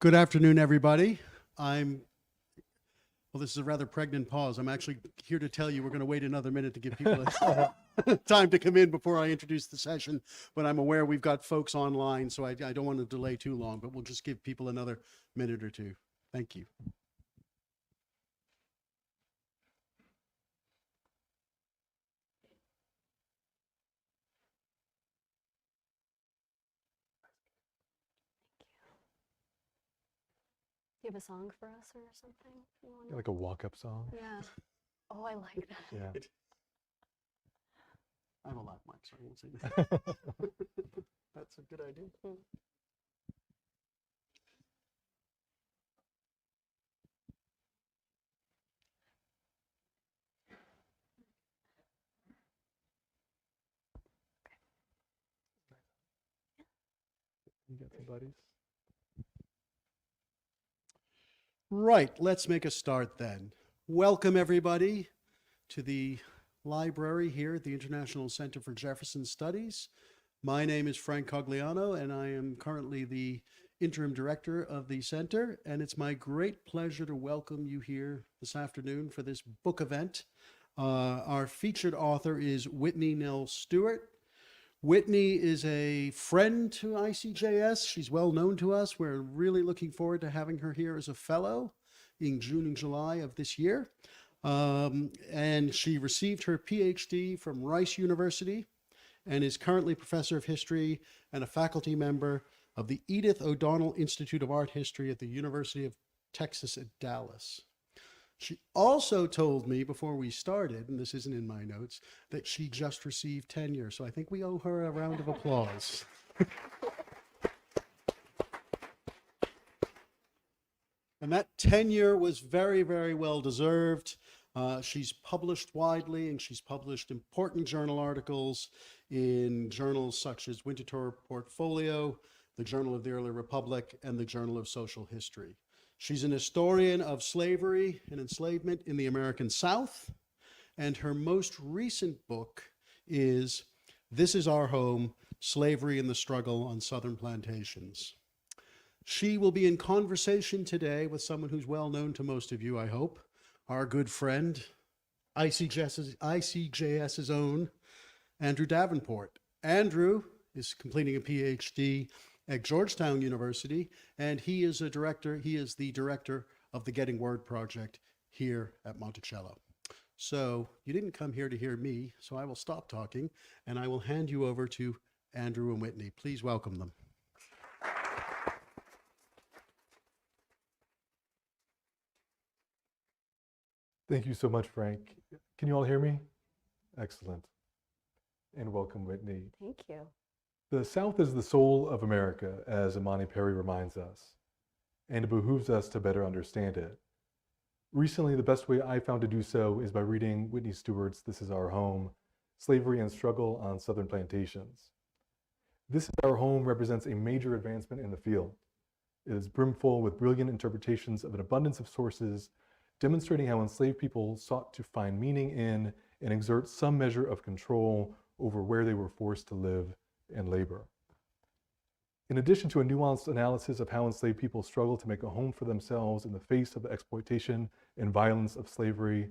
Good afternoon, everybody. Well, this is a rather pregnant pause. I'm actually here to tell you we're going to wait another minute to give people time to come in before I introduce the session. But I'm aware we've got folks online, so I don't want to delay too long, but we'll just give people another minute or two. Thank you. Do you have a song for us or something? Like a walk-up song? Yeah. Oh, I like that. Yeah. I have a live mic, so I won't say that. That's a good idea. You got some buddies? Right, let's make a start then. Welcome, everybody, to the library here at the International Center for Jefferson Studies. My name is Frank Cogliano, and I am currently the interim director of the center, and it's my great pleasure to welcome you here this afternoon for this book event. Our featured author is Whitney Nell Stewart. Whitney is a friend to ICJS. She's well known to us. We're really looking forward to having her here as a fellow in June and July of this year. And she received her PhD from Rice University and is currently professor of history and a faculty member of the Edith O'Donnell Institute of Art History at the University of Texas at Dallas. She also told me before we started, and this isn't in my notes, that she just received tenure. So I think we owe her a round of applause. And that tenure was very, very well deserved. She's published widely, and she's published important journal articles in journals such as Winterthur Portfolio, the Journal of the Early Republic, and the Journal of Social History. She's an historian of slavery and enslavement in the American South, and her most recent book is This Is Our Home: Slavery and the Struggle on Southern Plantations. She will be in conversation today with someone who's well known to most of you, I hope, our good friend, ICJS's own Andrew Davenport. Andrew is completing a PhD at Georgetown University, and he is the director of the Getting Word Project here at Monticello. So you didn't come here to hear me, so I will stop talking, and I will hand you over to Andrew and Whitney. Please welcome them. Thank you so much, Frank. Can you all hear me? Excellent. And welcome, Whitney. Thank you. The South is the soul of America, as Imani Perry reminds us, and it behooves us to better understand it. Recently, the best way I found to do so is by reading Whitney Stewart's This Is Our Home: Slavery and Struggle on Southern Plantations. This Is Our Home represents a major advancement in the field. It is brimful with brilliant interpretations of an abundance of sources, demonstrating how enslaved people sought to find meaning in and exert some measure of control over where they were forced to live and labor. In addition to a nuanced analysis of how enslaved people struggled to make a home for themselves in the face of the exploitation and violence of slavery,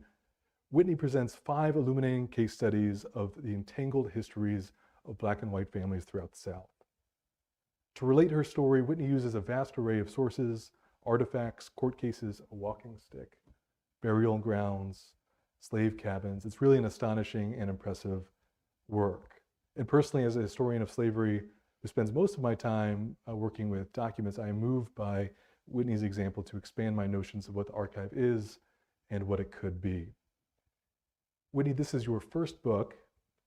Whitney presents 5 illuminating case studies of the entangled histories of Black and white families throughout the South. To relate her story, Whitney uses a vast array of sources, artifacts, court cases, a walking stick, burial grounds, slave cabins. It's really an astonishing and impressive work. And personally, as a historian of slavery who spends most of my time working with documents, I am moved by Whitney's example to expand my notions of what the archive is and what it could be. Whitney, this is your first book.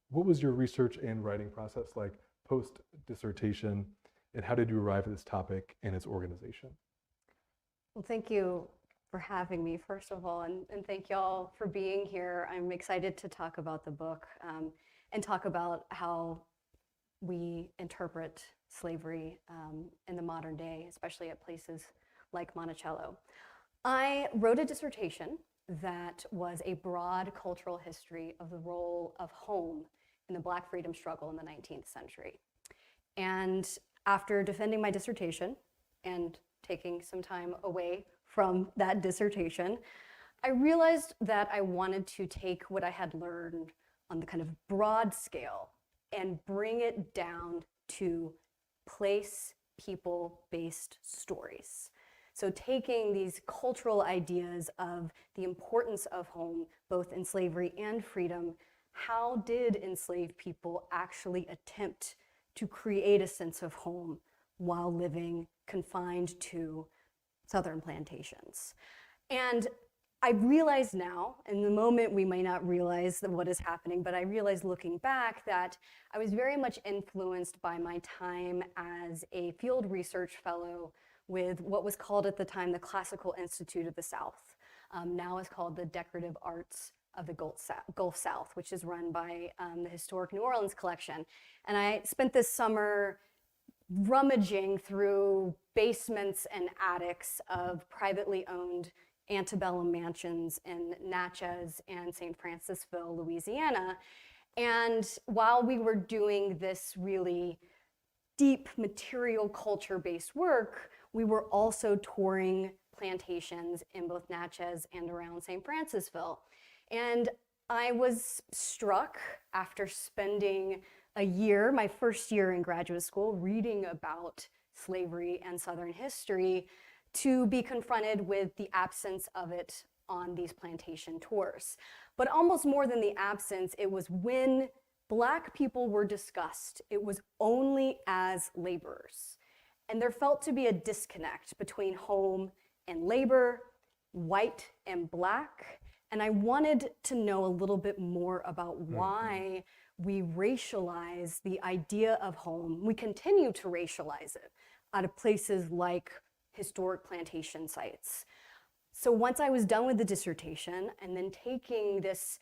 What was your research and writing process like post-dissertation, and how did you arrive at this topic and its organization? Well, thank you for having me, first of all, and thank y'all for being here. I'm excited to talk about the book and talk about how we interpret slavery in the modern day, especially at places like Monticello. I wrote a dissertation that was a broad cultural history of the role of home in the Black freedom struggle in the 19th century. And after defending my dissertation and taking some time away from that dissertation, I realized that I wanted to take what I had learned on the kind of broad scale and bring it down to place, people-based stories. So taking these cultural ideas of the importance of home, both in slavery and freedom, how did enslaved people actually attempt to create a sense of home while living confined to Southern plantations? And I realize now, in the moment we may not realize what is happening, but I realize looking back that I was very much influenced by my time as a field research fellow with what was called at the time the Classical Institute of the South. Now is called the Decorative Arts of the Gulf South, which is run by the Historic New Orleans Collection. And I spent this summer rummaging through basements and attics of privately owned antebellum mansions in Natchez and St. Francisville, Louisiana. And while we were doing this really deep material culture-based work, we were also touring plantations in both Natchez and around St. Francisville. And I was struck after spending a year, my first year in graduate school, reading about slavery and Southern history, to be confronted with the absence of it on these plantation tours. But almost more than the absence, it was when Black people were discussed, it was only as laborers. And there felt to be a disconnect between home and labor, white and Black. And I wanted to know a little bit more about why we racialize the idea of home. We continue to racialize it out of places like historic plantation sites. So once I was done with the dissertation and then taking this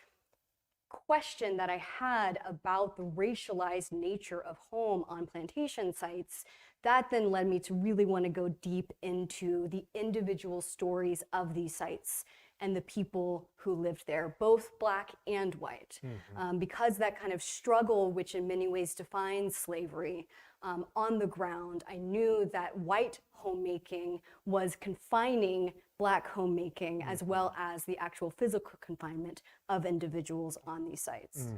question that I had about the racialized nature of home on plantation sites, that then led me to really want to go deep into the individual stories of these sites and the people who lived there, both Black and white. Because that kind of struggle, which in many ways defines slavery, on the ground, I knew that white homemaking was confining Black homemaking as well as the actual physical confinement of individuals on these sites.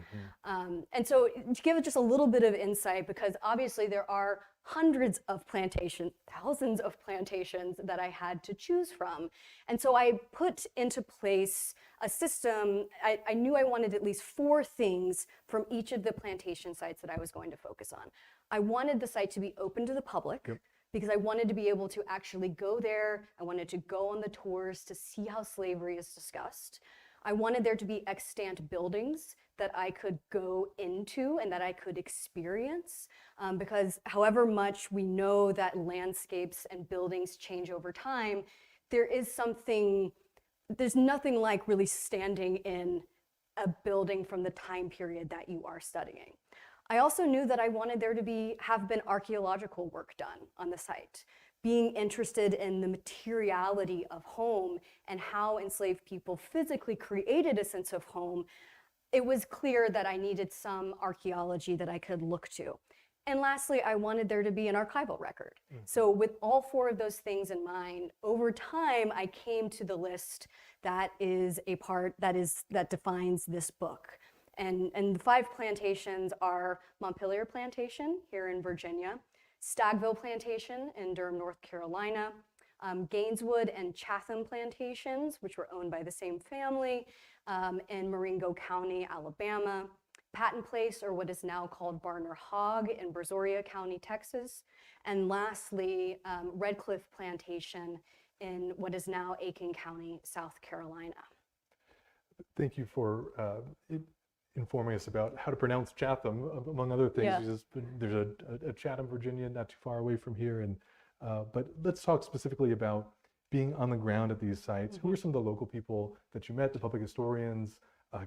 And so to give it just a little bit of insight, because obviously there are hundreds of plantations, thousands of plantations that I had to choose from. And so I put into place a system. I knew I wanted at least 4 things from each of the plantation sites that I was going to focus on. I wanted the site to be open to the public, because I wanted to be able to actually go there. I wanted to go on the tours to see how slavery is discussed. I wanted there to be extant buildings that I could go into and that I could experience, because however much we know that landscapes and buildings change over time, there's nothing like really standing in a building from the time period that you are studying. I also knew that I wanted there to have been archaeological work done on the site, being interested in the materiality of home and how enslaved people physically created a sense of home. It was clear that I needed some archaeology that I could look to. And lastly, I wanted there to be an archival record. So with all 4 of those things in mind, over time, I came to the list that is a part that defines this book. And the 5 plantations are Montpelier Plantation here in Virginia, Stagville Plantation in Durham, North Carolina, Gaineswood and Chatham Plantations, which were owned by the same family, in Marengo County, Alabama, Patton Place, or what is now called Barner Hogg in Brazoria County, Texas, and lastly, Red Cliff Plantation in what is now Aiken County, South Carolina. Thank you for informing us about how to pronounce Chatham, among other things. There's a Chatham, Virginia, not too far away from here. And but let's talk specifically about being on the ground at these sites. Who are some of the local people that you met, the public historians,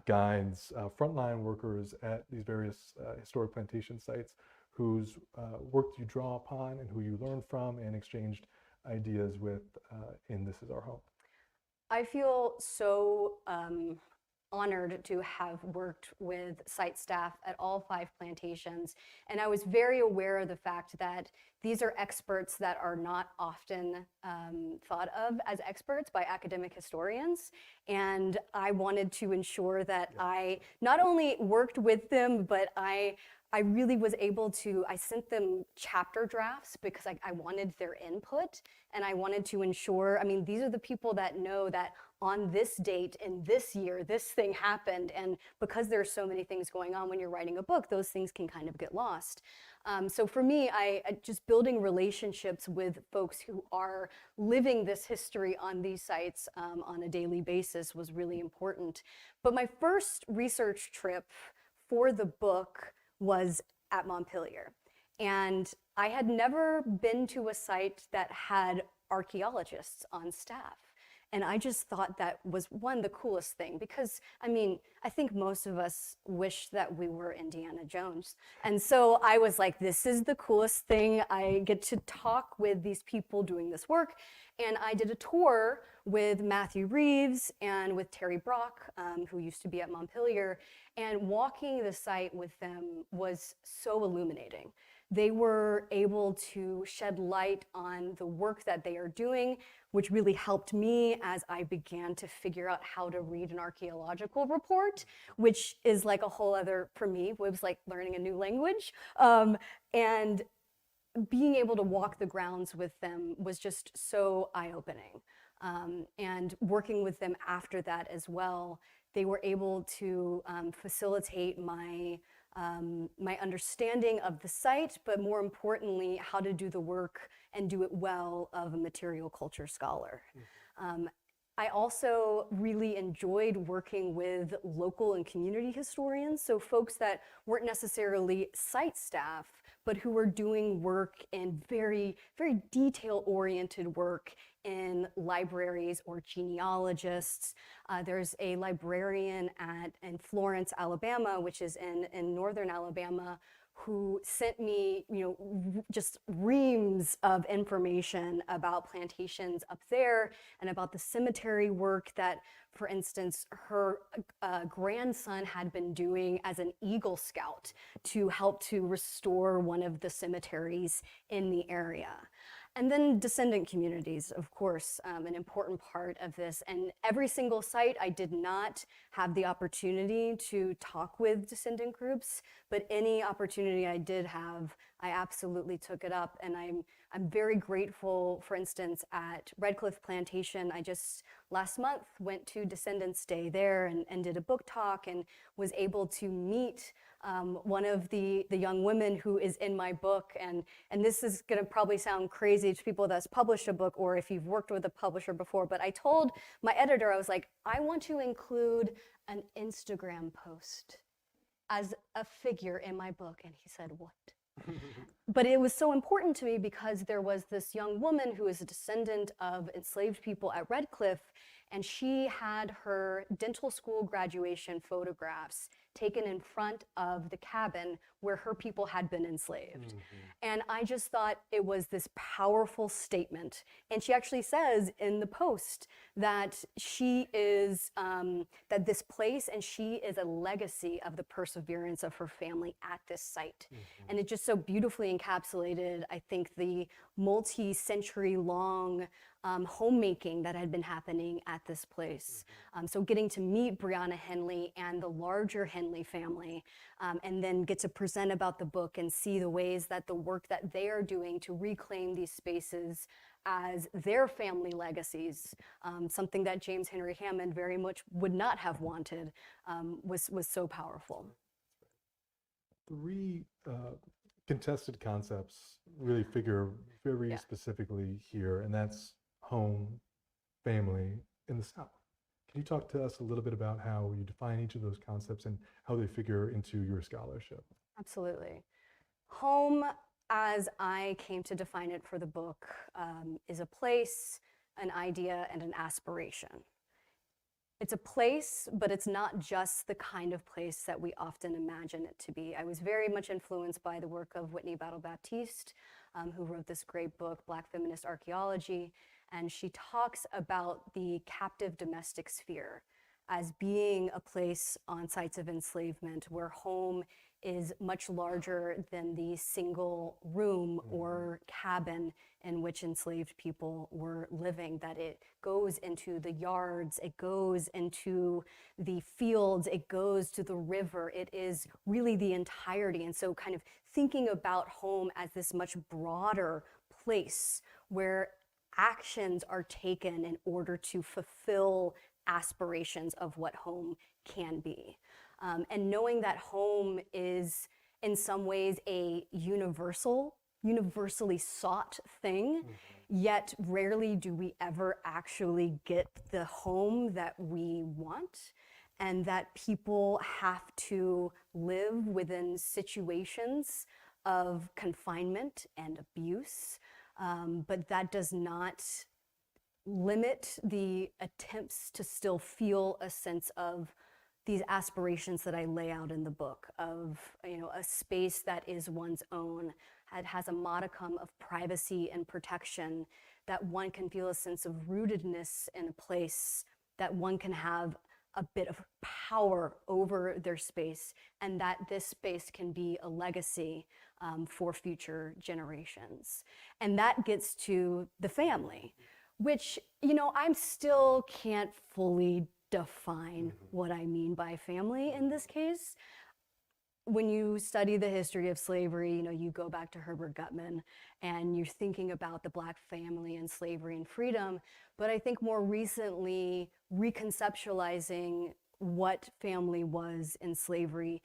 guides, frontline workers at these various historic plantation sites whose work you draw upon and who you learned from and exchanged ideas with in This Is Our Home? I feel so honored to have worked with site staff at all 5 plantations. And I was very aware of the fact that these are experts that are not often thought of as experts by academic historians. And I wanted to ensure that I not only worked with them, but I really was able to, I sent them chapter drafts because I wanted their input, and I wanted to ensure, I mean, these are the people that know that on this date in this year, this thing happened. And because there are so many things going on when you're writing a book, those things can kind of get lost. So for me, I just building relationships with folks who are living this history on these sites on a daily basis was really important. But my first research trip for the book was at Montpelier. And I had never been to a site that had archaeologists on staff. And I just thought that was the coolest thing, because I mean, I think most of us wish that we were Indiana Jones. And so I was like, this is the coolest thing. I get to talk with these people doing this work. And I did a tour with Matthew Reeves and with Terry Brock, who used to be at Montpelier. And walking the site with them was so illuminating. They were able to shed light on the work that they are doing, which really helped me as I began to figure out how to read an archaeological report, which is like a whole other, for me, it was like learning a new language. And being able to walk the grounds with them was just so eye-opening. And working with them after that as well, they were able to facilitate my understanding of the site, but more importantly, how to do the work and do it well of a material culture scholar. I also really enjoyed working with local and community historians, so folks that weren't necessarily site staff, but who were doing work in very, very detail-oriented work in libraries or genealogists. There's a librarian in Florence, Alabama, which is in northern Alabama, who sent me, just reams of information about plantations up there and about the cemetery work that, for instance, her grandson had been doing as an Eagle Scout to help to restore one of the cemeteries in the area. And then descendant communities, of course, an important part of this. And every single site, I did not have the opportunity to talk with descendant groups, but any opportunity I did have, I absolutely took it up. And I'm very grateful, for instance, at Redcliffe Plantation, I just last month went to Descendants Day there and did a book talk and was able to meet one of the young women who is in my book. And this is gonna probably sound crazy to people that's published a book or if you've worked with a publisher before, but I told my editor, I was like, I want to include an Instagram post as a figure in my book. And he said, what? But it was so important to me because there was this young woman who is a descendant of enslaved people at Redcliffe, and she had her dental school graduation photographs taken in front of the cabin where her people had been enslaved. And I just thought it was this powerful statement. And she actually says in the post that she is, that this place and she is a legacy of the perseverance of her family at this site. And it just so beautifully encapsulated, I think, the multi-century long homemaking that had been happening at this place. So getting to meet Brianna Henley and the larger Henley family, and then get to present about the book and see the ways that the work that they are doing to reclaim these spaces as their family legacies, something that James Henry Hammond very much would not have wanted, was so powerful. Three contested concepts really figure very specifically here, and that's home, family, in the South. Can you talk to us a little bit about how you define each of those concepts and how they figure into your scholarship? Absolutely. Home, as I came to define it for the book, is a place, an idea, and an aspiration. It's a place, but it's not just the kind of place that we often imagine it to be. I was very much influenced by the work of Whitney Battle-Baptiste, who wrote this great book, Black Feminist Archaeology, and she talks about the captive domestic sphere as being a place on sites of enslavement where home is much larger than the single room or cabin in which enslaved people were living, that it goes into the yards, it goes into the fields, it goes to the river. It is really the entirety. And so kind of thinking about home as this much broader place where actions are taken in order to fulfill aspirations of what home can be. And knowing that home is in some ways a universally sought thing, yet rarely do we ever actually get the home that we want, and that people have to live within situations of confinement and abuse, but that does not limit the attempts to still feel a sense of these aspirations that I lay out in the book of, a space that is one's own, that has a modicum of privacy and protection, that one can feel a sense of rootedness in a place, that one can have a bit of power over their space, and that this space can be a legacy for future generations. And that gets to the family, which, I still can't fully define what I mean by family in this case. When you study the history of slavery, you go back to Herbert Gutman and you're thinking about the Black family and slavery and freedom. But I think more recently, reconceptualizing what family was in slavery,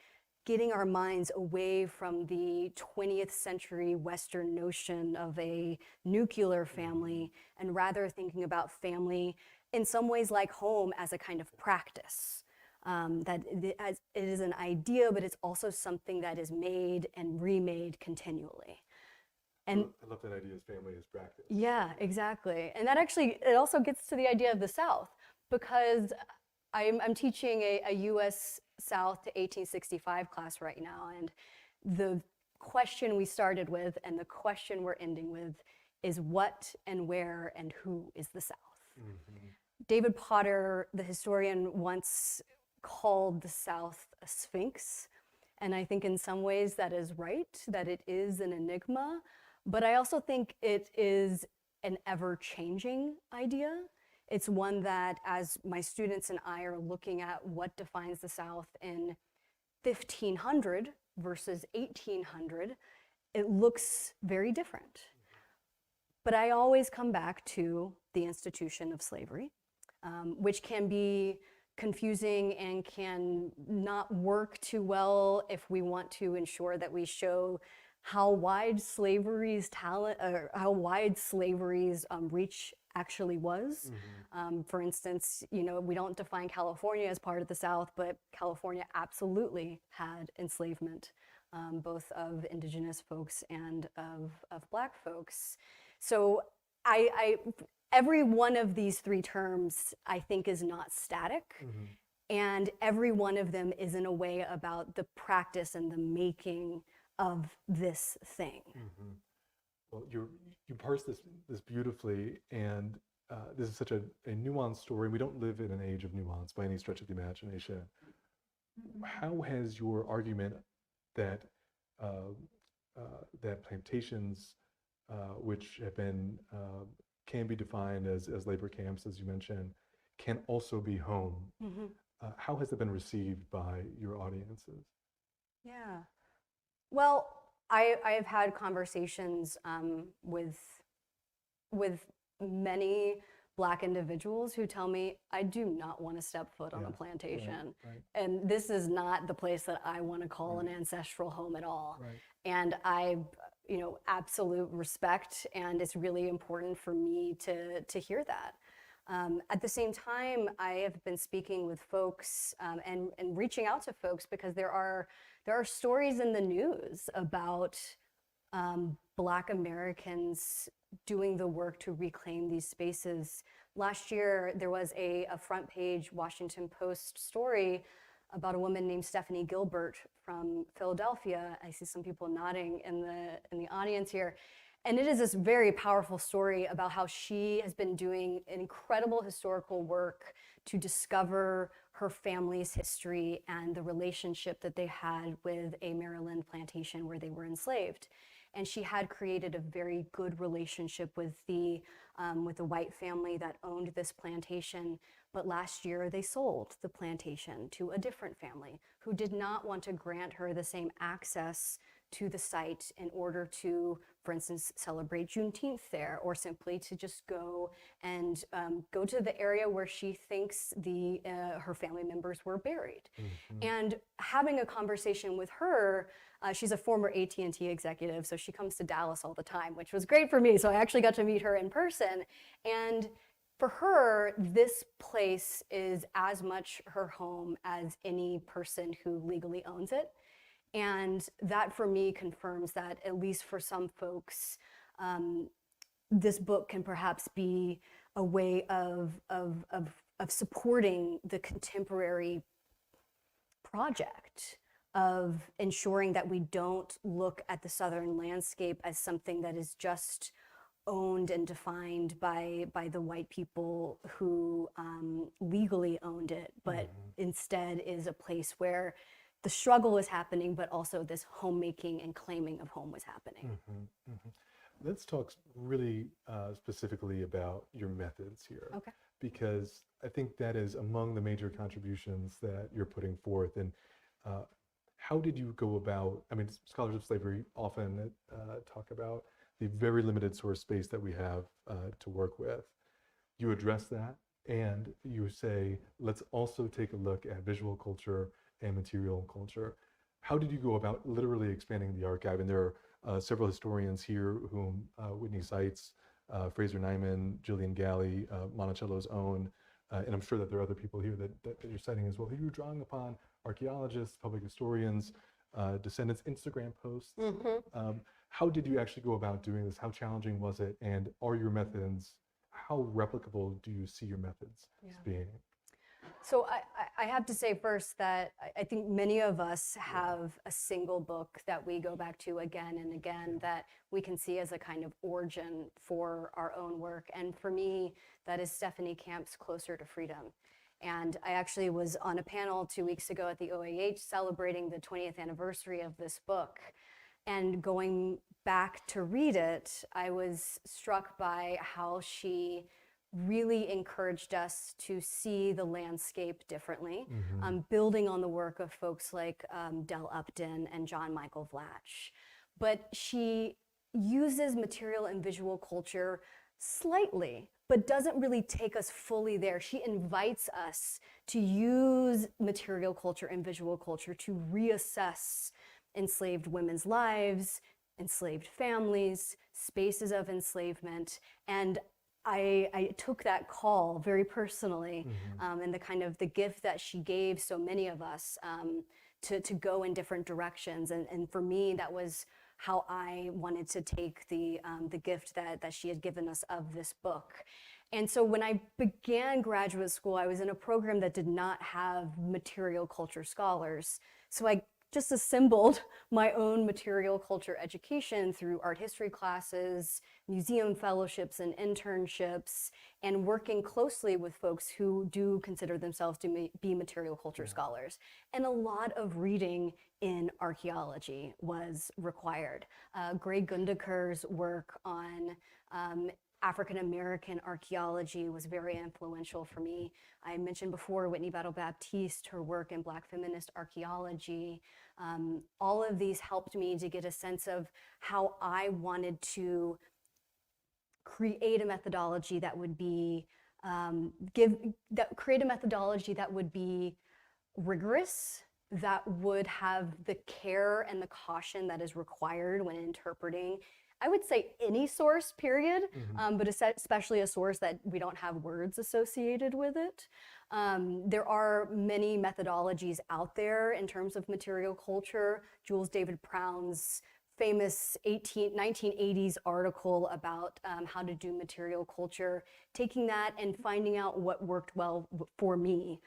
getting our minds away from the 20th century Western notion of a nuclear family, and rather thinking about family in some ways like home as a kind of practice. That it is an idea, but it's also something that is made and remade continually. And I love that idea as family as practice. yeah, exactly. And that actually, it also gets to the idea of the South, because I'm teaching a U.S. South to 1865 class right now, and the question we started with and the question we're ending with is what and where and who is the South? David Potter, the historian, once called the South a sphinx, and I think in some ways that is right, that it is an enigma, but I also think it is an ever-changing idea. It's one that, as my students and I are looking at what defines the South in 1500 versus 1800, it looks very different. But I always come back to the institution of slavery, which can be confusing and can not work too well if we want to ensure that we show how wide slavery's talent, or how wide slavery's reach actually was. For instance, we don't define California as part of the South, but California absolutely had enslavement, both of indigenous folks and of Black folks. So every one of these three terms, I think, is not static. And every one of them is in a way about the practice and the making of this thing. Well, you parse this beautifully, and this is such a nuanced story. We don't live in an age of nuance by any stretch of the imagination. How has your argument that that plantations, which have been can be defined as labor camps, as you mentioned, can also be home, how has it been received by your audiences? Yeah. Well, I have had conversations with many Black individuals who tell me, I do not want to step foot on a plantation. Right. And this is not the place that I want to call an ancestral home at all. Right. And I, absolute respect, and it's really important for me to hear that. At the same time, I have been speaking with folks and reaching out to folks because there are stories in the news about Black Americans doing the work to reclaim these spaces. Last year, there was a front page Washington Post story about a woman named Stephanie Gilbert from Philadelphia. I see some people nodding in the audience here. And it is this very powerful story about how she has been doing incredible historical work to discover her family's history and the relationship that they had with a Maryland plantation where they were enslaved. And she had created a very good relationship with the white family that owned this plantation. But last year they sold the plantation to a different family who did not want to grant her the same access to the site in order to, for instance, celebrate Juneteenth there, or simply to just go and go to the area where she thinks her family members were buried. And having a conversation with her, she's a former AT&T executive, so she comes to Dallas all the time, which was great for me. So I actually got to meet her in person. And for her, this place is as much her home as any person who legally owns it. And that for me confirms that, at least for some folks, this book can perhaps be a way of supporting the contemporary project of ensuring that we don't look at the Southern landscape as something that is just owned and defined by the white people who legally owned it, but instead is a place where the struggle is happening, but also this homemaking and claiming of home was happening. Let's talk really specifically about your methods here. Okay. Because I think that is among the major contributions that you're putting forth. And how did you go about, I mean, scholars of slavery often talk about the very limited source space that we have to work with. You address that, and you say, let's also take a look at visual culture and material culture. How did you go about literally expanding the archive? And there are several historians here whom Whitney cites, Fraser Nyman, Gillian Galley, Monticello's own, and I'm sure that there are other people here that you're citing as well. You're drawing upon archaeologists, public historians, descendants, Instagram posts. How did you actually go about doing this? How challenging was it? And are your methods, how replicable do you see your methods as being? So I have to say first that I think many of us have a single book that we go back to again and again that we can see as a kind of origin for our own work. And for me, that is Stephanie Camp's Closer to Freedom. And I actually was on a panel 2 weeks ago at the OAH celebrating the 20th anniversary of this book. And going back to read it, I was struck by how she really encouraged us to see the landscape differently, building on the work of folks like Del Upton and John Michael Vlatch. But she uses material and visual culture slightly, but doesn't really take us fully there. She invites us to use material culture and visual culture to reassess enslaved women's lives, enslaved families, spaces of enslavement. And I took that call very personally, and the kind of the gift that she gave so many of us to go in different directions. And for me, that was how I wanted to take the gift that she had given us of this book. And so when I began graduate school, I was in a program that did not have material culture scholars. So I just assembled my own material culture education through art history classes, museum fellowships and internships, and working closely with folks who do consider themselves to be material culture scholars. And a lot of reading in archaeology was required. Greg Gundeker's work on African-American archaeology was very influential for me. I mentioned before Whitney Battle Baptiste, her work in Black feminist archaeology. All of these helped me to get a sense of how I wanted to create a methodology that would be create a methodology that would be rigorous, that would have the care and the caution that is required when interpreting, I would say, any source, period, but especially a source that we don't have words associated with it. There are many methodologies out there in terms of material culture. Jules David Brown's famous 1980s article about how to do material culture, taking that and finding out what worked well for me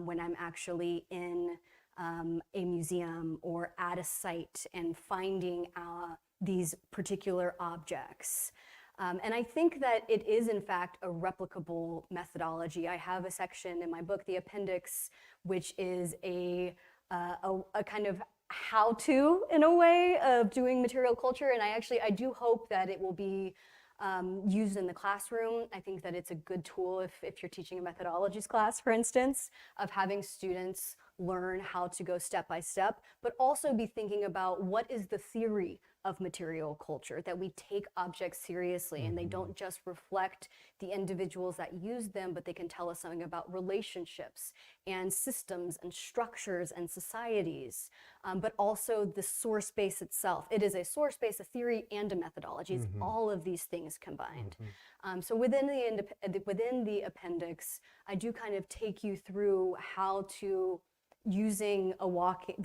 when I'm actually in a museum or at a site, and finding these particular objects. And I think that it is, in fact, a replicable methodology. I have a section in my book, the appendix, which is a kind of how-to, in a way, of doing material culture. And I do hope that it will be used in the classroom. I think that it's a good tool if you're teaching a methodologies class, for instance, of having students learn how to go step by step, but also be thinking about what is the theory of material culture, that we take objects seriously and they don't just reflect the individuals that use them, but they can tell us something about relationships and systems and structures and societies, but also the source base itself. It is a source base, a theory, and a methodology. It's all of these things combined. So within the appendix, I do kind of take you through how to using the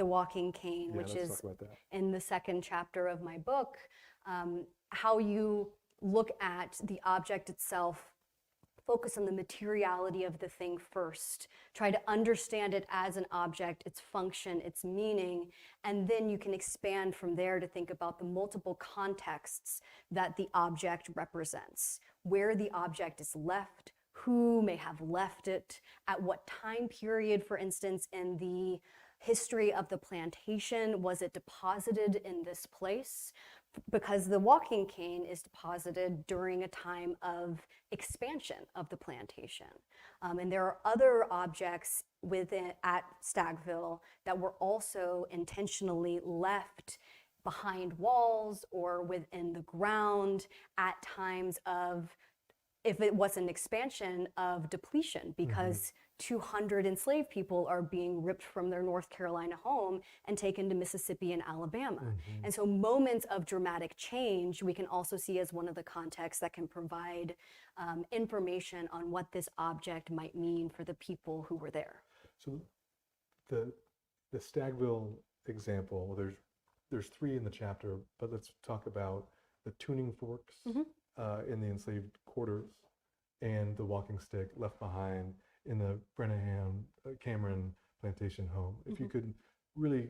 walking cane, which is in the second chapter of my book, how you look at the object itself, focus on the materiality of the thing first, try to understand it as an object, its function, its meaning, and then you can expand from there to think about the multiple contexts that the object represents, where the object is left, who may have left it, at what time period, for instance, in the history of the plantation was it deposited in this place, because the walking cane is deposited during a time of expansion of the plantation. And there are other objects at Stagville that were also intentionally left behind walls or within the ground at times of, if it was an expansion, of depletion, because 200 enslaved people are being ripped from their North Carolina home and taken to Mississippi and Alabama. And so moments of dramatic change we can also see as one of the contexts that can provide information on what this object might mean for the people who were there. So the Stagville example, there's three in the chapter, but let's talk about the tuning forks in the enslaved quarters and the walking stick left behind in the Brennahan Cameron plantation home. If you could really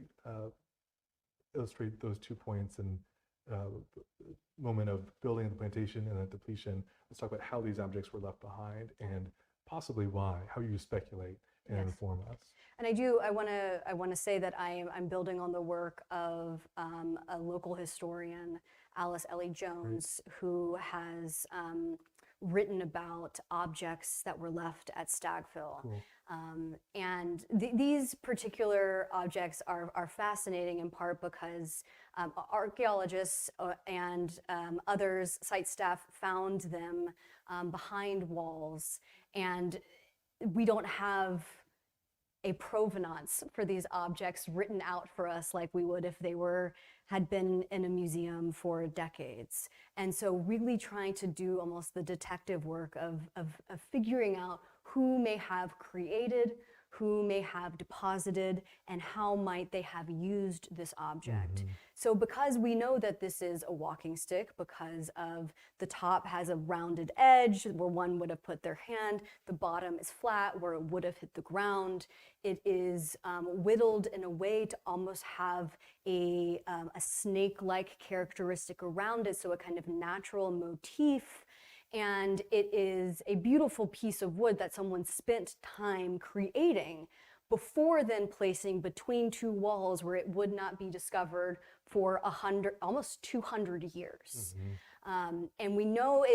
illustrate those 2 points and moment of building the plantation and the depletion. Let's talk about how these objects were left behind and possibly why, how you speculate and inform us. And I want to say that I'm building on the work of a local historian, Alice Ellie Jones, who has written about objects that were left at Stagville. And these particular objects are fascinating in part because archaeologists and others, site staff, found them behind walls, and we don't have a provenance for these objects written out for us like we would if they had been in a museum for decades. And so really trying to do almost the detective work of figuring out who may have created, who may have deposited, and how might they have used this object. So because we know that this is a walking stick, because of the top has a rounded edge where one would have put their hand, the bottom is flat where it would have hit the ground, it is whittled in a way to almost have a snake-like characteristic around it, so a kind of natural motif. And it is a beautiful piece of wood that someone spent time creating before then placing between two walls where it would not be discovered for almost 200 years. And we know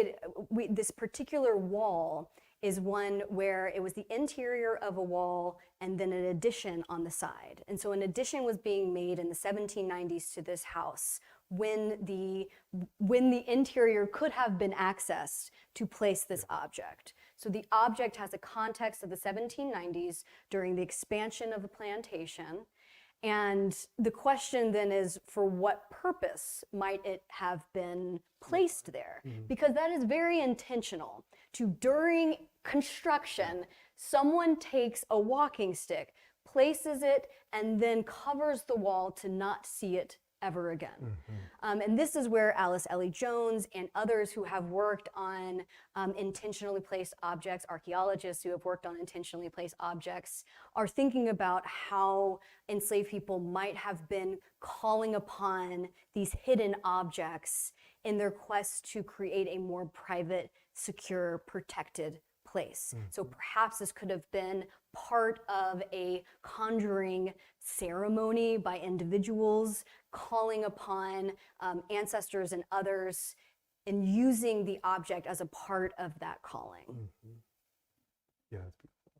this particular wall is one where it was the interior of a wall and then an addition on the side. And so an addition was being made in the 1790s to this house when the interior could have been accessed to place this object. So the object has a context of the 1790s during the expansion of the plantation. And the question then is, for what purpose might it have been placed there? Because that is very intentional. During construction, someone takes a walking stick, places it, and then covers the wall to not see it ever again. And this is where Alice Ellie Jones and others who have worked on intentionally placed objects, archaeologists who have worked on intentionally placed objects, are thinking about how enslaved people might have been calling upon these hidden objects in their quest to create a more private, secure, protected place. So perhaps this could have been part of a conjuring ceremony by individuals calling upon ancestors and others and using the object as a part of that calling. Yeah, it's beautiful.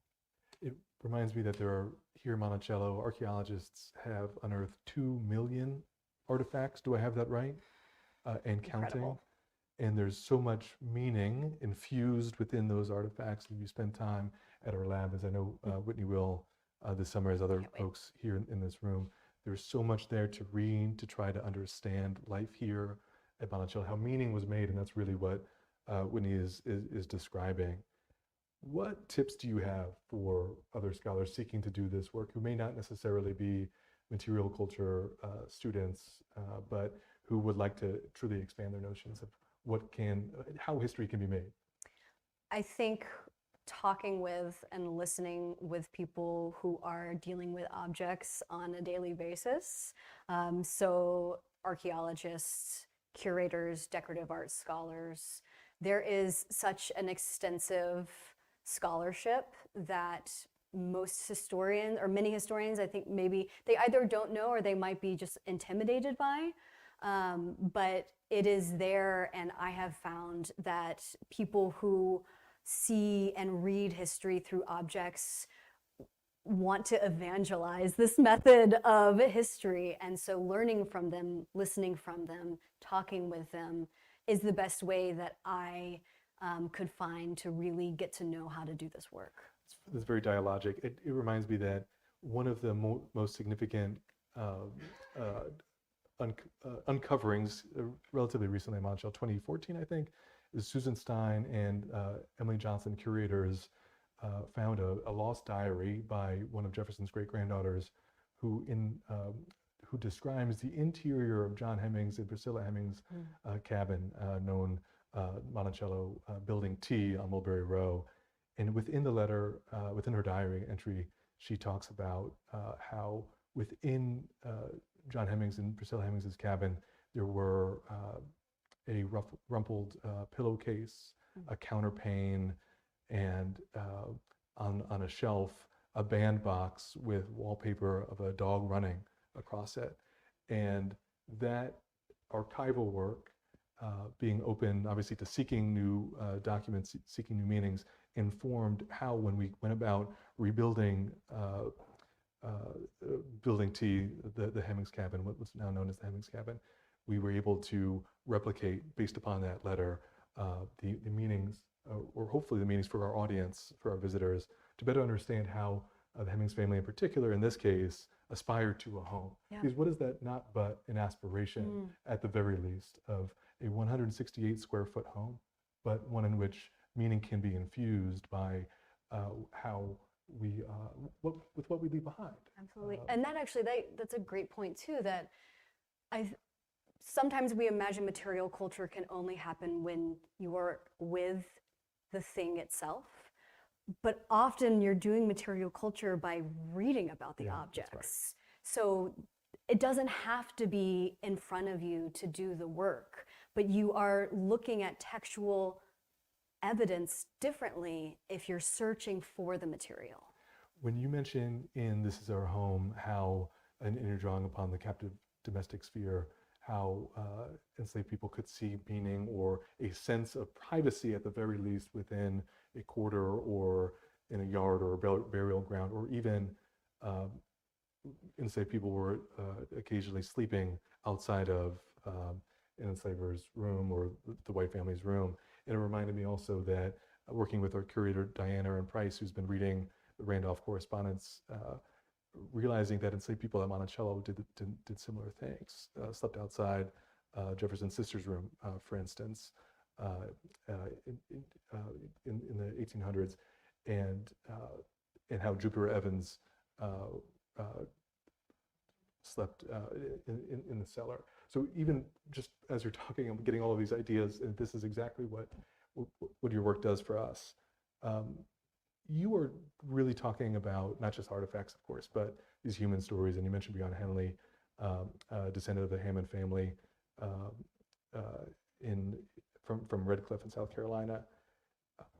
It reminds me that there are, here in Monticello, archaeologists have unearthed 2 million artifacts. Do I have that right? And counting. Incredible. And there's so much meaning infused within those artifacts. If you spend time at our lab, as I know Whitney will this summer, as other folks here in this room, there's so much there to read, to try to understand life here at Monticello, how meaning was made, and that's really what Whitney is describing. What tips do you have for other scholars seeking to do this work who may not necessarily be material culture students, but who would like to truly expand their notions of how history can be made? I think talking with and listening with people who are dealing with objects on a daily basis. So archaeologists, curators, decorative arts scholars, there is such an extensive scholarship that most historians, or many historians, I think maybe they either don't know or they might be just intimidated by. But it is there, and I have found that people who see and read history through objects want to evangelize this method of history. And so learning from them, listening from them, talking with them is the best way that I could find to really get to know how to do this work. It's very dialogic. It reminds me that one of the most significant uncoverings relatively recently in Monticello, 2014, I think, is Susan Stein and Emily Johnson, curators, found a lost diary by one of Jefferson's great-granddaughters who describes the interior of John Hemmings and Priscilla Hemmings' cabin, known Monticello Building T on Mulberry Row. And within the letter, within her diary entry, she talks about how within John Hemmings and Priscilla Hemmings' cabin, there were a rumpled pillowcase, a counterpane, and on a shelf, a bandbox with wallpaper of a dog running across it. And that archival work, being open, obviously, to seeking new documents, seeking new meanings, informed how, when we went about rebuilding Building T, the Hemmings cabin, what's now known as the Hemmings cabin, we were able to replicate, based upon that letter, the meanings, or hopefully the meanings for our audience, for our visitors, to better understand how the Hemmings family in particular, in this case, aspired to a home. Yeah. Because what is that not but an aspiration, at the very least, of a 168 square foot home, but one in which meaning can be infused by how we, with what we leave behind. Absolutely. And that actually, that's a great point too, that sometimes we imagine material culture can only happen when you are with the thing itself. But often you're doing material culture by reading about the objects. Right. So it doesn't have to be in front of you to do the work, but you are looking at textual evidence differently if you're searching for the material. When you mention in This Is Our Home how, and you're drawing upon the captive domestic sphere, how enslaved people could see meaning or a sense of privacy at the very least within a quarter or in a yard or a burial ground, or even enslaved people were occasionally sleeping outside of an enslaver's room or the white family's room. And it reminded me also that working with our curator, Diana and Price, who's been reading the Randolph correspondence, realizing that enslaved people at Monticello did similar things, slept outside Jefferson's sister's room, for instance, in the 1800s, and how Jupiter Evans slept in the cellar. So even just as you're talking, I'm getting all of these ideas, and this is exactly what your work does for us. You are really talking about not just artifacts, of course, but these human stories. And you mentioned Beyond Henley, descendant of the Hammond family from Red Cliff in South Carolina.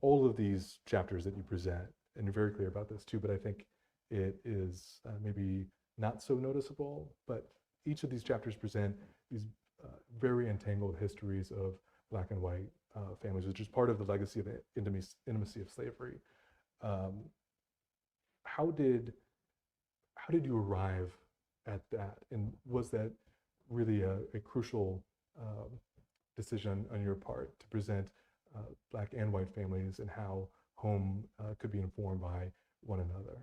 All of these chapters that you present, and you're very clear about this too, but I think it is maybe not so noticeable, but each of these chapters present these very entangled histories of Black and white families, which is part of the legacy of intimacy of slavery. How did you arrive at that, and was that really a crucial decision on your part to present Black and white families and how home could be informed by one another?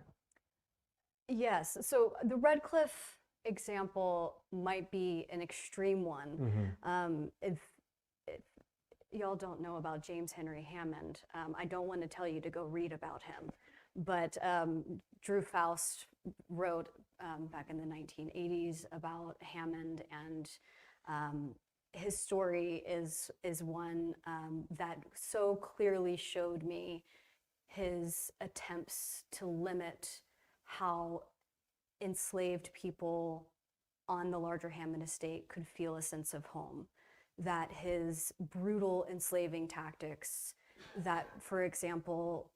Yes, so the Red Cliff example might be an extreme one. If y'all don't know about James Henry Hammond, I don't want to tell you to go read about him, but Drew Faust wrote back in the 1980s about Hammond, and his story is one that so clearly showed me his attempts to limit how enslaved people on the larger Hammond estate could feel a sense of home. That his brutal enslaving tactics that, for example,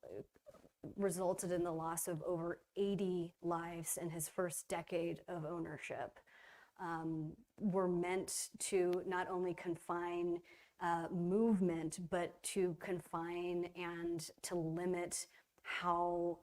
resulted in the loss of over 80 lives in his first decade of ownership, were meant to not only confine movement, but to confine and to limit how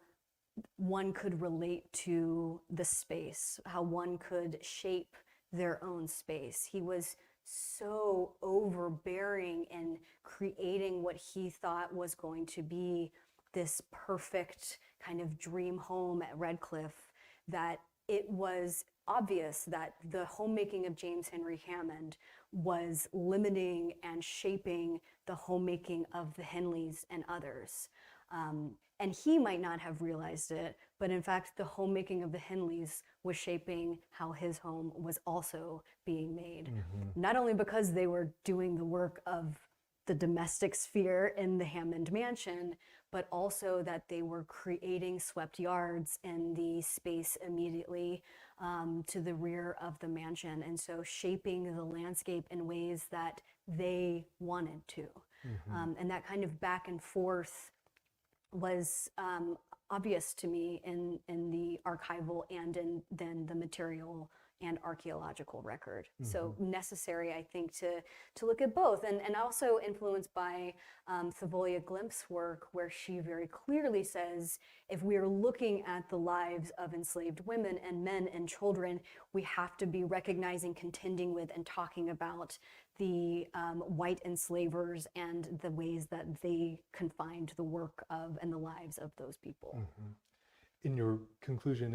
one could relate to the space, how one could shape their own space. He was so overbearing in creating what he thought was going to be this perfect kind of dream home at Red Cliff that it was obvious that the homemaking of James Henry Hammond was limiting and shaping the homemaking of the Henleys and others. And he might not have realized it, but in fact, the homemaking of the Henleys was shaping how his home was also being made. Not only because they were doing the work of the domestic sphere in the Hammond mansion, but also that they were creating swept yards in the space immediately to the rear of the mansion, and so shaping the landscape in ways that they wanted to. And that kind of back and forth was obvious to me in the archival and in then the material and archaeological record. So necessary, I think, to look at both, and also influenced by Thavolia Glimp's work, where she very clearly says, if we are looking at the lives of enslaved women and men and children, we have to be recognizing, contending with, and talking about the white enslavers and the ways that they confined the work of and the lives of those people. In your conclusion,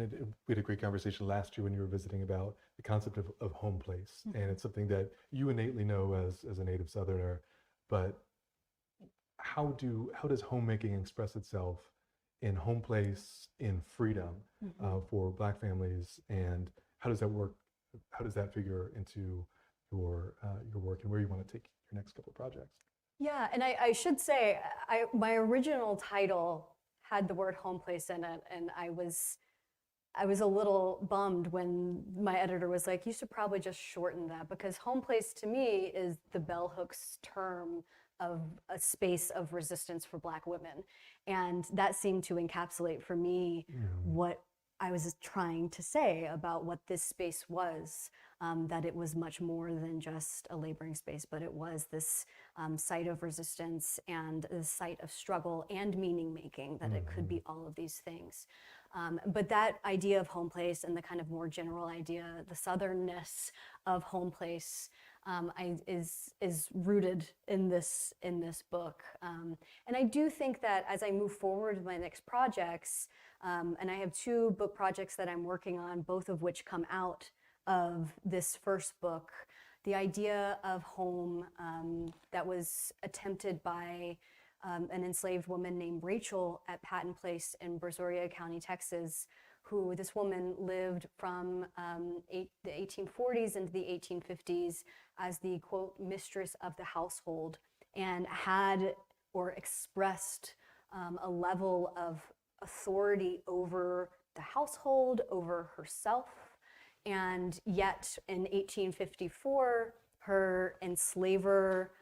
we had a great conversation last year when you were visiting about the concept of home place. And it's something that you innately know as a native Southerner, but how does homemaking express itself in home place, in freedom for Black families, and how does that work? How does that figure into your work and where you want to take your next couple of projects? Yeah, and I should say, my original title had the word home place in it, and I was a little bummed when my editor was like, you should probably just shorten that, because home place to me is the bell hooks term of a space of resistance for Black women. And that seemed to encapsulate for me what I was trying to say about what this space was, that it was much more than just a laboring space, but it was this site of resistance and a site of struggle and meaning making, that it could be all of these things. But that idea of home place and the kind of more general idea, the Southernness of home place, is rooted in this book. And I do think that as I move forward with my next projects, and I have 2 book projects that I'm working on, both of which come out of this first book, the idea of home that was attempted by an enslaved woman named Rachel at Patton Place in Brazoria County, Texas, who this woman lived from the 1840s into the 1850s as the, quote, mistress of the household, and had or expressed a level of authority over the household, over herself. And yet in 1854, her enslaver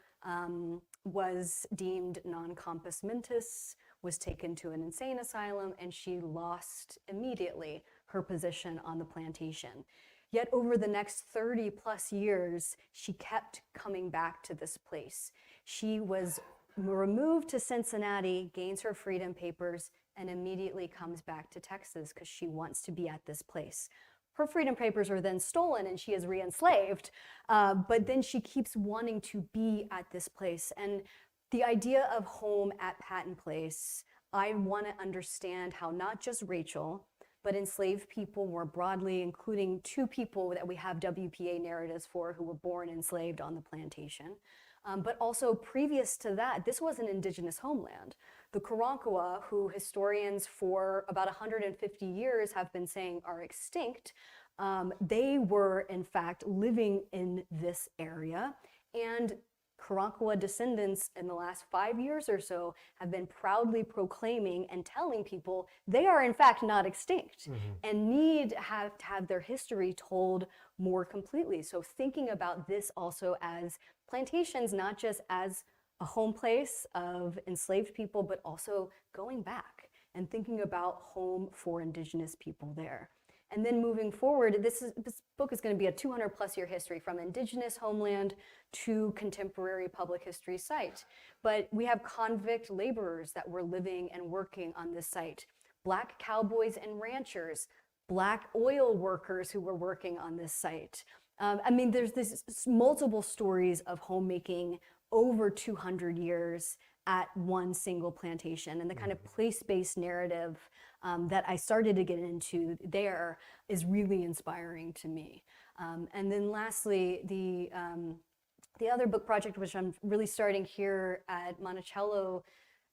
was deemed non compos mentis, was taken to an insane asylum, and she lost immediately her position on the plantation. Yet over the next 30 plus years, she kept coming back to this place. She was removed to Cincinnati, gains her freedom papers, and immediately comes back to Texas because she wants to be at this place. Her freedom papers are then stolen and she is re-enslaved, but then she keeps wanting to be at this place. And the idea of home at Patton Place, I want to understand how not just Rachel, but enslaved people more broadly, including two people that we have WPA narratives for who were born enslaved on the plantation. But also previous to that, this was an indigenous homeland. The Karankawa, who historians for about 150 years have been saying are extinct, they were in fact living in this area, and Karankawa descendants in the last 5 years or so have been proudly proclaiming and telling people they are in fact not extinct and need to have their history told more completely. So thinking about this also as plantations, not just as a home place of enslaved people, but also going back and thinking about home for indigenous people there. And then moving forward, this book is going to be a 200 plus year history from indigenous homeland to contemporary public history site. But we have convict laborers that were living and working on this site, Black cowboys and ranchers, Black oil workers who were working on this site. I mean, there's this multiple stories of homemaking over 200 years at one single plantation, and the kind of place-based narrative that I started to get into there is really inspiring to me. And then lastly, the other book project, which I'm really starting here at Monticello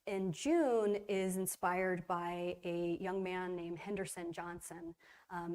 in June, is inspired by a young man named Henderson Johnson.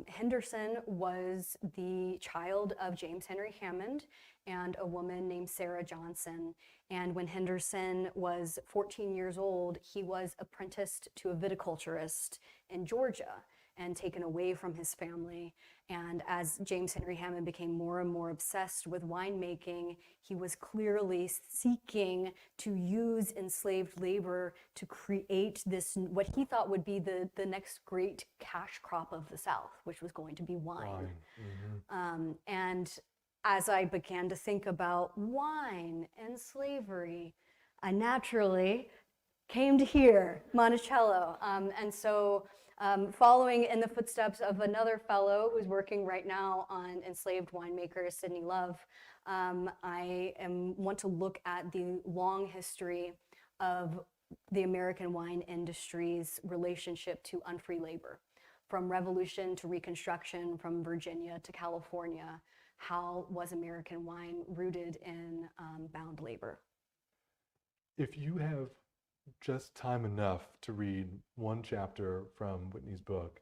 Henderson was the child of James Henry Hammond and a woman named Sarah Johnson. And when Henderson was 14 years old, he was apprenticed to a viticulturist in Georgia and taken away from his family. And as James Henry Hammond became more and more obsessed with winemaking, he was clearly seeking to use enslaved labor to create this, what he thought would be the next great cash crop of the South, which was going to be wine. And as I began to think about wine and slavery, I naturally came to here, Monticello. And so following in the footsteps of another fellow who's working right now on enslaved winemakers, Sidney Love, I want to look at the long history of the American wine industry's relationship to unfree labor. From Revolution to Reconstruction, from Virginia to California, how was American wine rooted in bound labor? If you have just time enough to read one chapter from Whitney's book,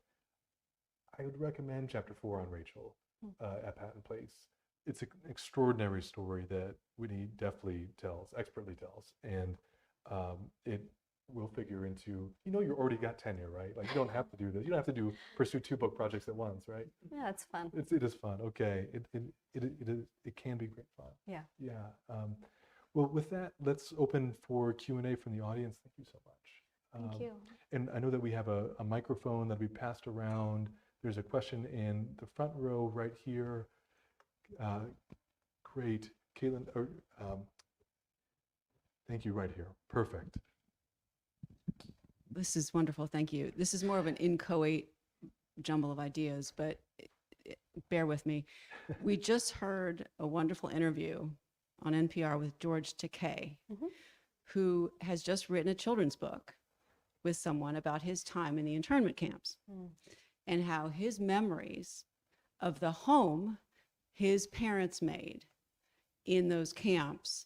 I would recommend chapter 4 on Rachel at Patton Place. It's an extraordinary story that Whitney deftly tells, expertly tells, and it will figure into, you're already got tenure, right? Like, you don't have to do this. You don't have to pursue 2 book projects at once, right? Yeah, it's fun. It is fun. Okay, it can be great fun. Yeah. Yeah. Well, with that, let's open for Q&A from the audience. Thank you so much. Thank you. And I know that we have a microphone that we passed around. There's a question in the front row right here. Great. Caitlin, thank you right here. Perfect. This is wonderful. Thank you. This is more of an inchoate jumble of ideas, but bear with me. We just heard a wonderful interview on NPR with George Takei, who has just written a children's book with someone about his time in the internment camps and how his memories of the home his parents made in those camps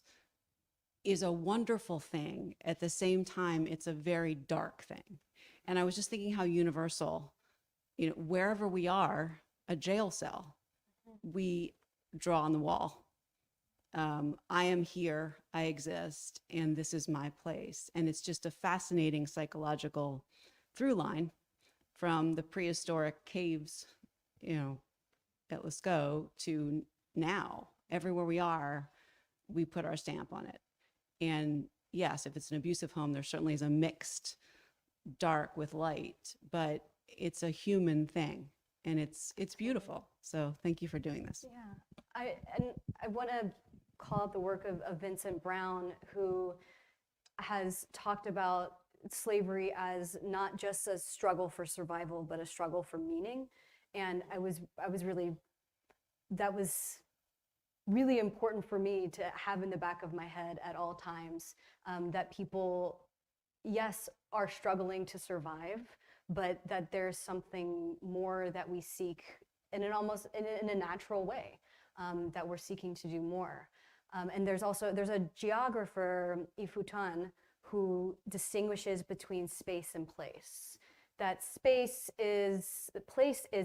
is a wonderful thing. At the same time, it's a very dark thing. And I was just thinking how universal wherever we are, a jail cell, we draw on the wall. I am here, I exist, and this is my place. And it's just a fascinating psychological through line from the prehistoric caves, at Lascaux to now. Everywhere we are, we put our stamp on it. And yes, if it's an abusive home, there certainly is a mixed dark with light, but it's a human thing, and it's beautiful. So thank you for doing this. Yeah, I want to call out the work of Vincent Brown, who has talked about slavery as not just a struggle for survival, but a struggle for meaning. And that was really important for me to have in the back of my head at all times, that people, yes, are struggling to survive, but that there's something more that we seek in a natural way, that we're seeking to do more. And there's a geographer, Ifutan, who distinguishes between space and place. That place is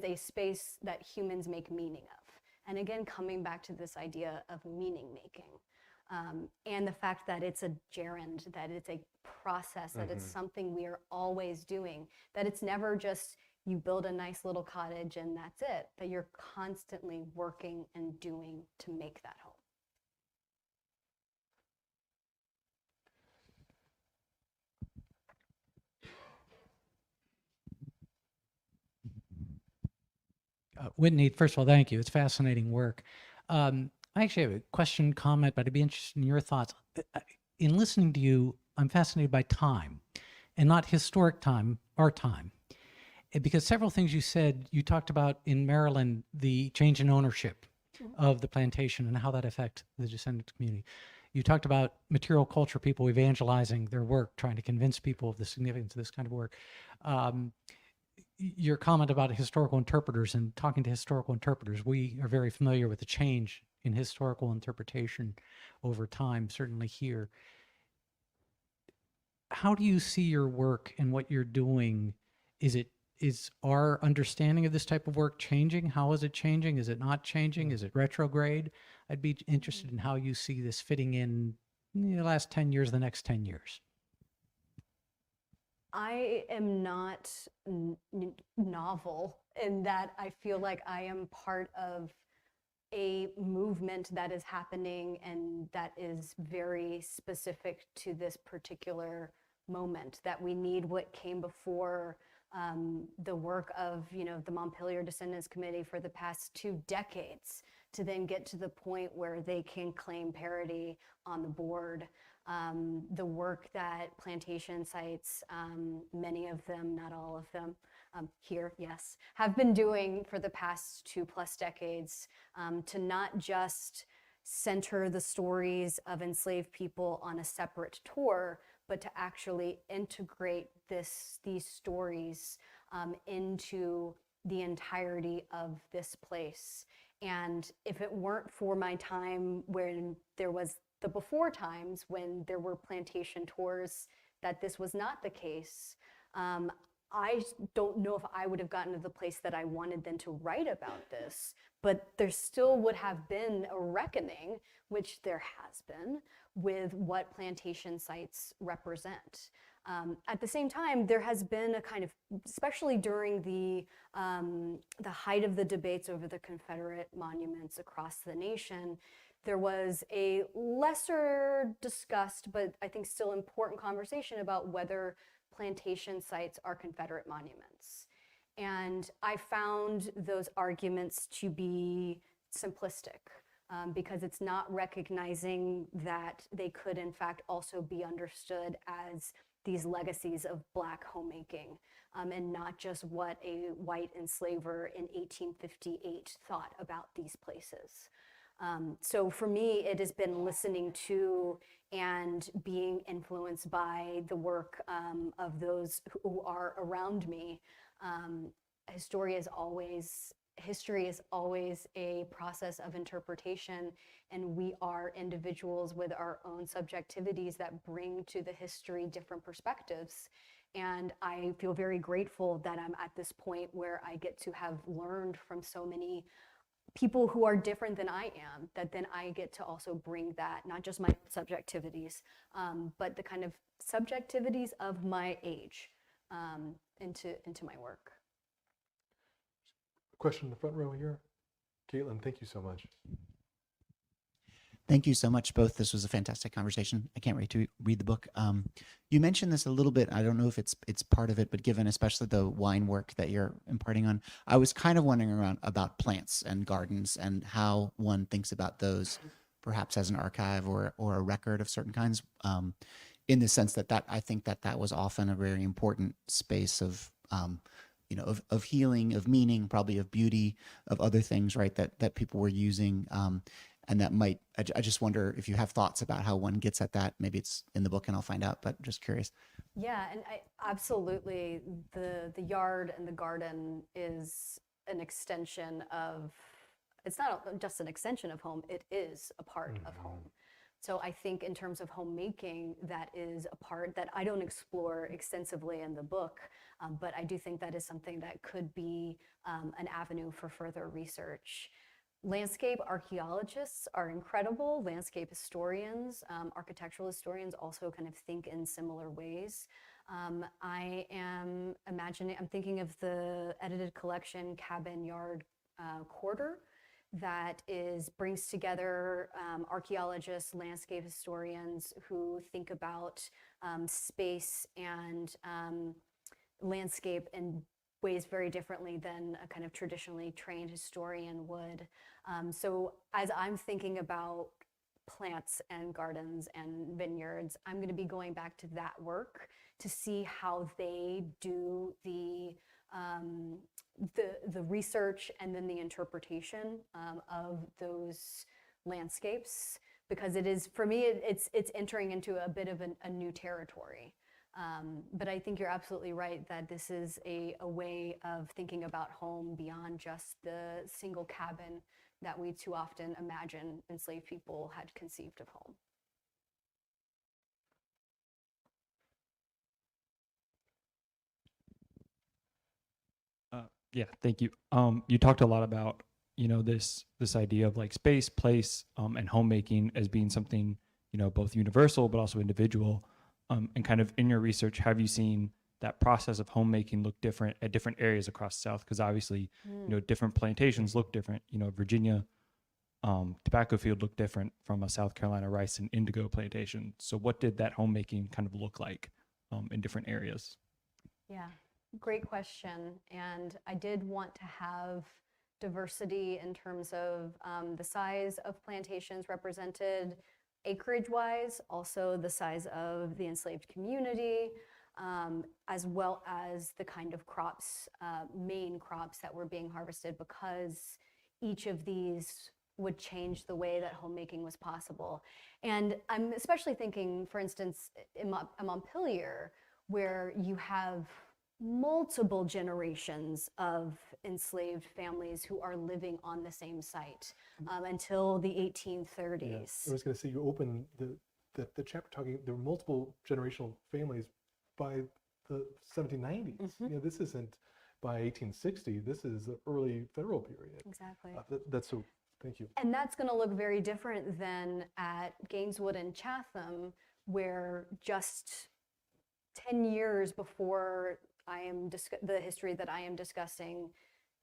a space that humans make meaning of. And again, coming back to this idea of meaning making, and the fact that it's a gerund, that it's a process, that it's something we are always doing, that it's never just you build a nice little cottage and that's it, that you're constantly working and doing to make that home. Whitney, first of all, thank you. It's fascinating work. I actually have a question, comment, but I'd be interested in your thoughts. In listening to you, I'm fascinated by time, and not historic time, our time. Because several things you said, you talked about in Maryland, the change in ownership of the plantation and how that affects the descendant community. You talked about material culture people evangelizing their work, trying to convince people of the significance of this kind of work. Your comment about historical interpreters and talking to historical interpreters, we are very familiar with the change in historical interpretation over time, certainly here. How do you see your work and what you're doing? Is our understanding of this type of work changing? How is it changing? Is it not changing? Is it retrograde? I'd be interested in how you see this fitting in the last 10 years, the next 10 years. I am not novel in that I feel like I am part of a movement that is happening and that is very specific to this particular moment, that we need what came before the work of the Montpelier Descendants Committee for the past 2 decades to then get to the point where they can claim parity on the board. The work that plantation sites, many of them, not all of them, here, yes, have been doing for the past 2+ decades, to not just center the stories of enslaved people on a separate tour, but to actually integrate these stories into the entirety of this place. And if it weren't for my time when there was the before times when there were plantation tours that this was not the case, I don't know if I would have gotten to the place that I wanted then to write about this, but there still would have been a reckoning, which there has been, with what plantation sites represent. At the same time, there has been a kind of, especially during the height of the debates over the Confederate monuments across the nation, there was a lesser discussed, but I think still important conversation about whether plantation sites are Confederate monuments. And I found those arguments to be simplistic, because it's not recognizing that they could in fact also be understood as these legacies of Black homemaking, and not just what a white enslaver in 1858 thought about these places. So for me, it has been listening to and being influenced by the work of those who are around me. History is always a process of interpretation, and we are individuals with our own subjectivities that bring to the history different perspectives. And I feel very grateful that I'm at this point where I get to have learned from so many people who are different than I am, that then I get to also bring that, not just my subjectivities, but the kind of subjectivities of my age into my work. Question in the front row here. Caitlin, thank you so much. Thank you so much, both. This was a fantastic conversation. I can't wait to read the book. You mentioned this a little bit. I don't know if it's part of it, but given especially the wine work that you're imparting on, I was kind of wondering around about plants and gardens and how one thinks about those, perhaps as an archive or a record of certain kinds. In the sense that I think that was often a very important space of of healing, of meaning, probably of beauty, of other things, right? That people were using. And that might, I just wonder if you have thoughts about how one gets at that. Maybe it's in the book and I'll find out, but just curious. Yeah, and absolutely, the yard and the garden is an extension of, it's not just an extension of home, it is a part of home. So I think in terms of homemaking, that is a part that I don't explore extensively in the book, but I do think that is something that could be an avenue for further research. Landscape archaeologists are incredible. Landscape historians, architectural historians also kind of think in similar ways. I am I'm thinking of the edited collection Cabin Yard Quarter that brings together archaeologists, landscape historians who think about space and landscape in ways very differently than a kind of traditionally trained historian would. So as I'm thinking about plants and gardens and vineyards, I'm going to be going back to that work to see how they do the research and then the interpretation of those landscapes, because it is, for me, it's entering into a bit of a new territory. But I think you're absolutely right that this is a way of thinking about home beyond just the single cabin that we too often imagine enslaved people had conceived of home. Yeah, thank you. You talked a lot about, this idea of like space, place, and homemaking as being something, both universal but also individual. And kind of in your research, have you seen that process of homemaking look different at different areas across the South? Because obviously, different plantations look different. Virginia tobacco field looked different from a South Carolina rice and indigo plantation. So what did that homemaking kind of look like in different areas? Yeah, great question. And I did want to have diversity in terms of the size of plantations represented acreage-wise, also the size of the enslaved community, as well as the kind of crops, main crops that were being harvested, because each of these would change the way that homemaking was possible. And I'm especially thinking, for instance, in Montpelier, where you have multiple generations of enslaved families who are living on the same site until the 1830s. Yeah. I was going to say, you open the chapter talking, there were multiple generational families by the 1790s. This isn't by 1860, this is the early federal period. Exactly. That's so, thank you. And that's going to look very different than at Gaineswood and Chatham, where just 10 years before the history that I am discussing,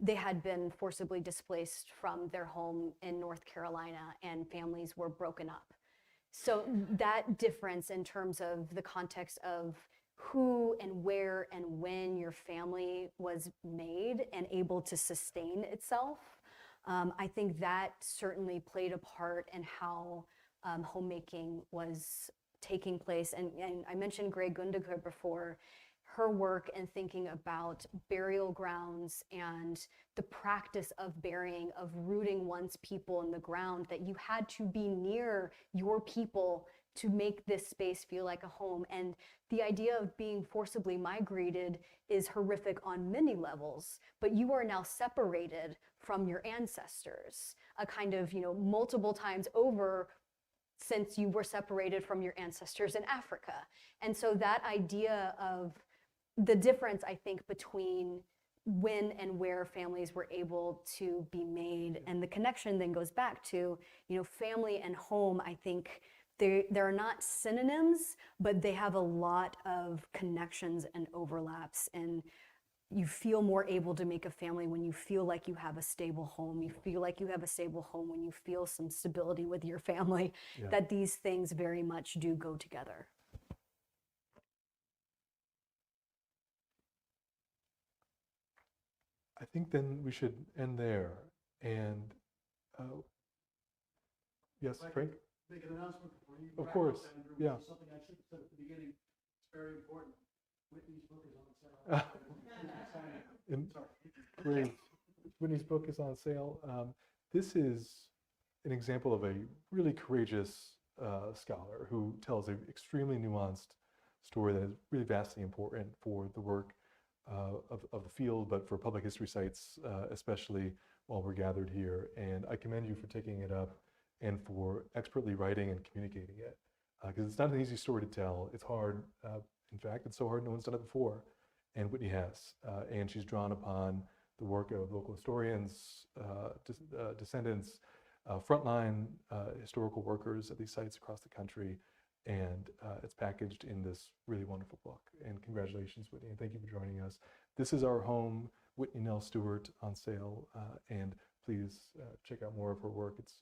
they had been forcibly displaced from their home in North Carolina and families were broken up. So that difference in terms of the context of who and where and when your family was made and able to sustain itself, I think that certainly played a part in how homemaking was taking place. And I mentioned Grey Gundaker before. Her work and thinking about burial grounds and the practice of burying, of rooting one's people in the ground, that you had to be near your people to make this space feel like a home. And the idea of being forcibly migrated is horrific on many levels, but you are now separated from your ancestors, a kind of, multiple times over, since you were separated from your ancestors in Africa. And so that idea of the difference, I think, between when and where families were able to be made, and the connection then goes back to, family and home. I think they're not synonyms, but they have a lot of connections and overlaps, and you feel more able to make a family when you feel like you have a stable home. You feel like you have a stable home when you feel some stability with your family, Yeah. that these things very much do go together. I think then we should end there. And yes, Frank? Make an announcement before you Of wrap course, up, Andrew, yeah. which is something I should have said at the beginning. It's very important. Whitney's book is on sale. And Sorry. great. Whitney's book is on sale. This is an example of a really courageous scholar who tells an extremely nuanced story that is really vastly important for the work of the field, but for public history sites, especially while we're gathered here. And I commend you for taking it up and for expertly writing and communicating it. Because it's not an easy story to tell. It's hard. In fact, it's so hard no one's done it before. And Whitney has. And she's drawn upon the work of local historians, descendants, frontline historical workers at these sites across the country. And it's packaged in this really wonderful book. And congratulations, Whitney, and thank you for joining us. This is our home, Whitney Nell Stewart, on sale. And please check out more of her work. It's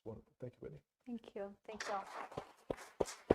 wonderful. Thank you, Whitney. Thank you. Thanks, y'all.